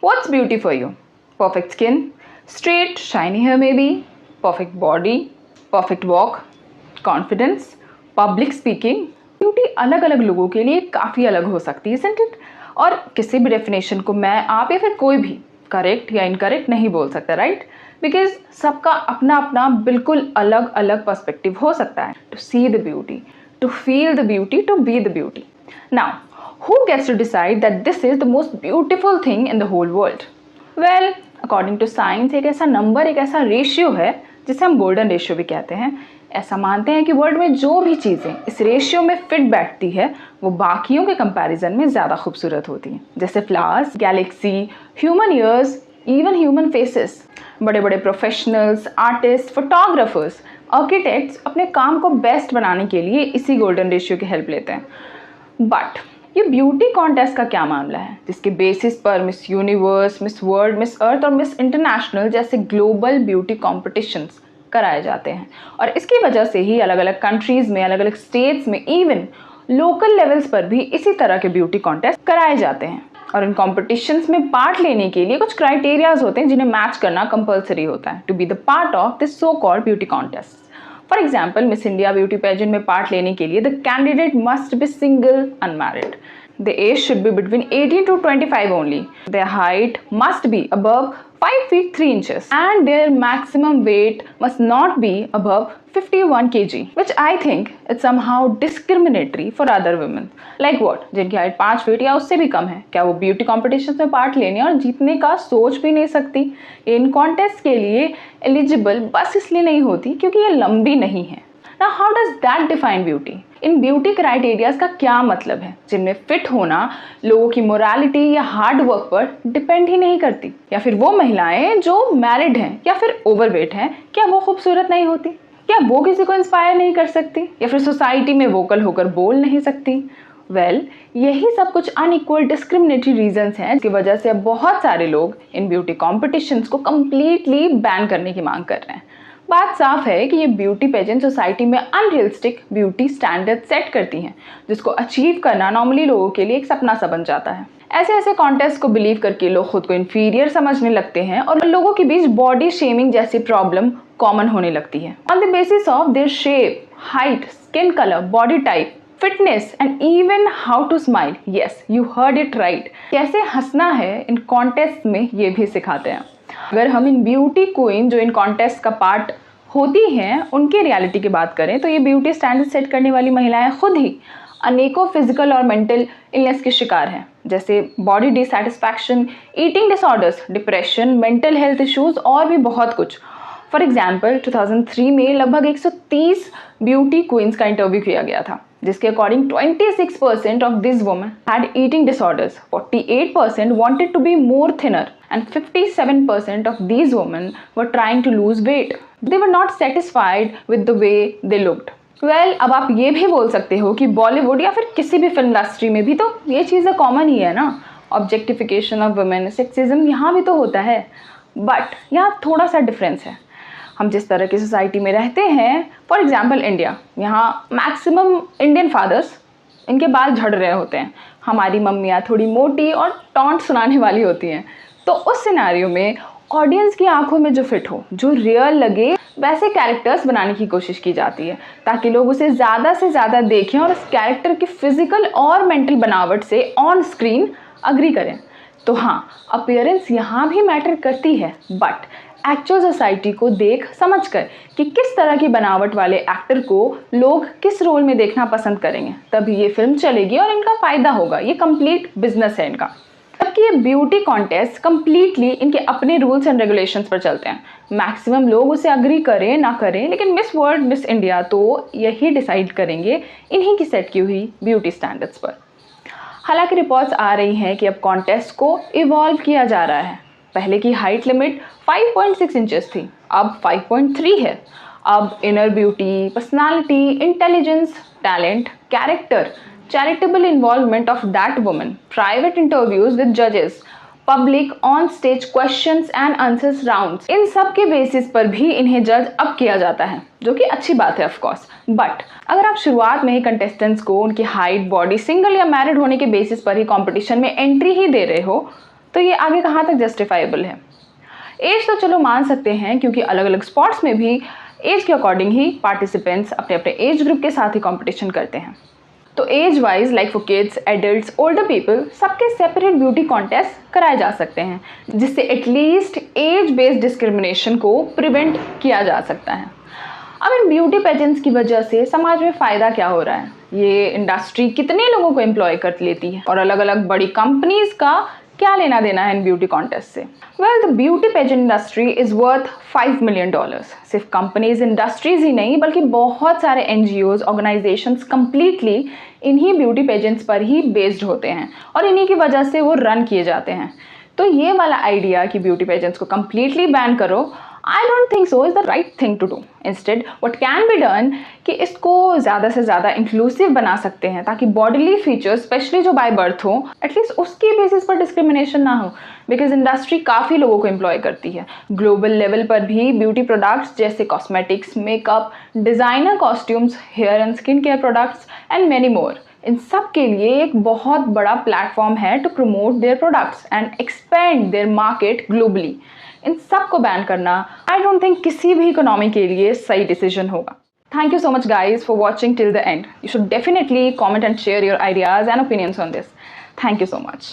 What's beauty for you? Perfect skin, straight, shiny hair maybe, perfect body, perfect walk, confidence, public speaking. Beauty अलग अलग लोगों के लिए काफ़ी अलग हो सकती है, isn't it? और किसी भी डेफिनेशन को मैं, आप या फिर कोई भी करेक्ट या इनकरेक्ट नहीं बोल सकता, राइट? बिकॉज सबका अपना अपना बिल्कुल अलग अलग पर्सपेक्टिव हो सकता है. To see the beauty, to feel the beauty, to be the beauty. Now, who gets to decide that this is the most beautiful thing in the whole world? Well, according to science, एक ऐसा number, एक ऐसा ratio है जिसे हम golden ratio भी कहते हैं. ऐसा मानते हैं कि वर्ल्ड में जो भी चीज़ें इस रेशियो में फिट बैठती है वो बाकियों के कंपैरिजन में ज़्यादा खूबसूरत होती हैं. जैसे flowers, Galaxy, human ears, even human faces. बड़े बड़े प्रोफेशनल्स, आर्टिस्ट, फोटोग्राफर्स, आर्किटेक्ट्स अपने काम को बेस्ट बनाने के लिए इसी गोल्डन रेशियो की हेल्प लेते हैं. बट ये ब्यूटी कॉन्टेस्ट का क्या मामला है जिसके बेसिस पर Miss Universe, Miss World, Miss Earth और मिस इंटरनेशनल जैसे ग्लोबल ब्यूटी कॉम्पिटिशन्स कराए जाते हैं. और इसकी वजह से ही अलग अलग कंट्रीज़ में, अलग अलग स्टेट्स में, इवन लोकल लेवल्स पर भी इसी तरह के ब्यूटी कॉन्टेस्ट कराए जाते हैं. और इन कॉम्पिटिशन्स में पार्ट लेने के लिए कुछ क्राइटेरियाज होते हैं जिन्हें मैच करना कंपलसरी होता है to be the part of this so called beauty contest. For example, Miss India beauty pageant में पार्ट लेने के लिए the candidate must be single, unmarried. The age should be between 18 to 25 only. Their height must be above 5 feet 3 inches and their maximum weight must not be above 51 kg, which I think is somehow discriminatory for other women. Like what? जिनकी height 5 feet या उससे भी कम है, क्या वो beauty competition में part लेने और जीतने का सोच भी नहीं सकती? इन कॉन्टेस्ट के लिए एलिजिबल बस इसलिए नहीं होती क्योंकि ये लंबी नहीं है. Now, how does that define beauty? In beauty criterias का क्या मतलब है जिनमें फिट होना लोगों की मोरालिटी या हार्ड वर्क पर डिपेंड ही नहीं करती? या फिर वो महिलाएं जो मैरिड हैं या फिर ओवरवेट हैं, क्या वो खूबसूरत नहीं होती? क्या वो किसी को इंस्पायर नहीं कर सकती या फिर सोसाइटी में वोकल होकर बोल नहीं सकती? वेल, यही सब कुछ अनइक्वल डिस्क्रिमिनेटरी रीजंस हैं जिसकी वजह से अब बहुत सारे लोग इन ब्यूटी कॉम्पिटिशन्स को कम्प्लीटली बैन करने की मांग कर रहे हैं. बात साफ है कि ये ब्यूटी पेजेंट सोसाइटी में अनरियलिस्टिक ब्यूटी स्टैंडर्ड सेट करती हैं जिसको अचीव करना नॉर्मली लोगों के लिए एक सपना सा बन जाता है. ऐसे ऐसे कॉन्टेस्ट को बिलीव करके लोग खुद को इन्फीरियर समझने लगते हैं और लोगों के बीच बॉडी शेमिंग जैसी प्रॉब्लम कॉमन होने लगती है on the basis of their shape, height, skin colour, body type, fitness and even how to smile. Yes, you heard it right. कैसे हंसना है इन कॉन्टेस्ट में ये भी सिखाते हैं. अगर हम इन ब्यूटी क्वीन जो इन कॉन्टेस्ट का पार्ट होती हैं उनकी रियलिटी की बात करें तो ये ब्यूटी स्टैंडर्ड सेट करने वाली महिलाएं खुद ही अनेकों फिजिकल और मेंटल इलनेस के शिकार हैं, जैसे body dissatisfaction, eating disorders, depression, mental health issues और भी बहुत कुछ. फॉर एग्जाम्पल, 2003 में लगभग 130 ब्यूटी क्वींस का इंटरव्यू किया गया था जिसके according 26% of this women had eating disorders, 48% wanted to be more thinner and 57% of these women were trying to lose weight. They were not satisfied with the way they looked. Well, अब आप ये भी बोल सकते हो कि बॉलीवुड या फिर किसी भी फिल्म इंडस्ट्री में भी तो ये चीज़ें कॉमन ही है ना. ऑब्जेक्टिफिकेशन ऑफ वुमेन, सेक्सिज्म यहाँ भी तो होता है. बट यहाँ थोड़ा सा डिफरेंस है. हम जिस तरह की सोसाइटी में रहते हैं, फॉर एग्जाम्पल इंडिया, यहाँ मैक्सिमम इंडियन फादर्स इनके बाल झड़ रहे होते हैं. हमारी मम्मियाँ थोड़ी मोटी और टॉन्ट सुनाने वाली होती हैं. तो उस सिनेरियो में ऑडियंस की आंखों में जो फिट हो, जो रियल लगे, वैसे कैरेक्टर्स बनाने की कोशिश की जाती है ताकि लोग उसे ज़्यादा से ज़्यादा देखें और उस कैरेक्टर की फिजिकल और मेंटल बनावट से ऑन स्क्रीन अग्री करें. तो हाँ, अपीयरेंस यहाँ भी मैटर करती है, बट एक्चुअल सोसाइटी को देख समझ कर कि किस तरह की बनावट वाले एक्टर को लोग किस रोल में देखना पसंद करेंगे, तभी ये फिल्म चलेगी और इनका फ़ायदा होगा. ये कंप्लीट बिजनेस है इनका. जबकि ये ब्यूटी कॉन्टेस्ट कम्प्लीटली इनके अपने रूल्स एंड रेगुलेशंस पर चलते हैं. मैक्सिमम लोग उसे अग्री करें ना करें, लेकिन मिस वर्ल्ड, मिस इंडिया तो यही डिसाइड करेंगे इन्हीं की सेट की हुई ब्यूटी स्टैंडर्ड्स पर. हालांकि रिपोर्ट्स आ रही हैं कि अब कॉन्टेस्ट को इवॉल्व किया जा रहा है. पहले की हाइट लिमिट 5.6 इंचेस थी, अब 5.3 है. अब inner beauty, personality, intelligence, talent, character, charitable involvement of that woman, private interviews with judges, public on-stage questions and answers rounds, इन सब के बेसिस पर भी इन्हें जज अब किया जाता है, जो कि अच्छी बात है ऑफ कोर्स. बट अगर आप शुरुआत में ही कंटेस्टेंट्स को उनकी हाइट, बॉडी, सिंगल या मैरिड होने के बेसिस पर ही कंपटीशन में एंट्री ही दे रहे हो तो ये आगे कहाँ तक जस्टिफाइबल है? एज तो चलो मान सकते हैं, क्योंकि अलग अलग स्पोर्ट्स में भी एज के अकॉर्डिंग ही पार्टिसिपेंट्स अपने अपने एज ग्रुप के साथ ही कंपटीशन करते हैं। तो age wise like for kids, adults, older people, सबके सेपरेट ब्यूटी कॉन्टेस्ट कराए जा सकते हैं, जिससे एटलीस्ट एज बेस्ड डिस्क्रिमिनेशन को प्रिवेंट किया जा सकता है। अब इन ब्यूटी पेजेंट्स की वजह से समाज में फ़ायदा क्या हो रहा है? ये इंडस्ट्री कितने लोगों को एम्प्लॉय कर लेती है और अलग अलग बड़ी कंपनीज का क्या लेना देना है इन ब्यूटी कॉन्टेस्ट से? Well, the beauty pageant industry is worth $5 million. सिर्फ कंपनीज, इंडस्ट्रीज ही नहीं, बल्कि बहुत सारे NGOs, ऑर्गेनाइजेशंस कंप्लीटली इन्हीं ब्यूटी पेजेंट्स पर ही बेस्ड होते हैं और इन्हीं की वजह से वो रन किए जाते हैं। तो ये वाला आइडिया कि ब्यूटी पेजेंट्स को कंप्लीटली बैन करो, I don't think so is the right thing to do. Instead, what can be done कि इसको ज़्यादा से ज़्यादा इंक्लूसिव बना सकते हैं, ताकि बॉडीली फीचर्स, स्पेशली जो बाय बर्थ हो, एटलीस्ट उसकी बेसिस पर डिस्क्रिमिनेशन ना हो, बिकॉज इंडस्ट्री काफ़ी लोगों को एम्प्लॉय करती है। ग्लोबल लेवल पर भी ब्यूटी प्रोडक्ट्स जैसे cosmetics, makeup, designer costumes, hair and skin care products and many more, इन सब के लिए एक बहुत बड़ा प्लेटफॉर्म है to promote their products and expand their market globally. इन सब को बैन करना आई डोंट थिंक किसी भी इकोनॉमी के लिए सही डिसीजन होगा। Thank you so much guys for watching till the end. You should definitely comment and share your ideas and opinions on this. Thank you so much.